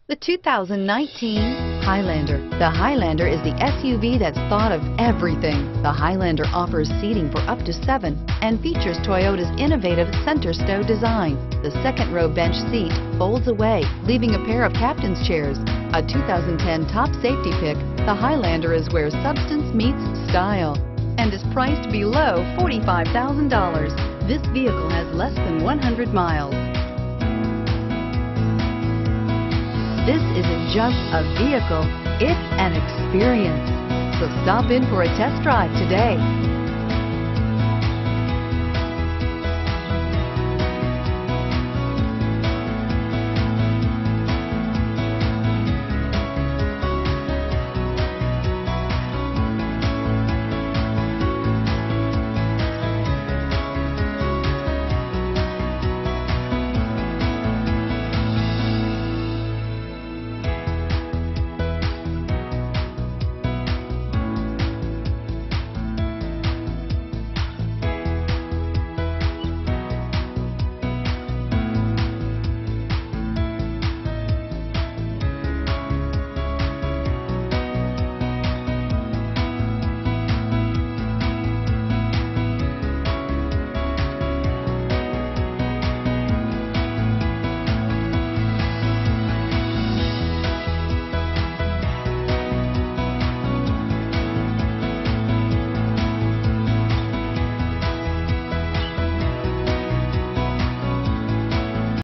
The 2019 Highlander. The Highlander is the SUV that's thought of everything. The Highlander offers seating for up to 7 and features Toyota's innovative center stow design. The second row bench seat folds away, leaving a pair of captain's chairs. A 2010 top safety pick, the Highlander is where substance meets style and is priced below $45,000. This vehicle has less than 100 miles. This isn't just a vehicle, it's an experience. So stop in for a test drive today.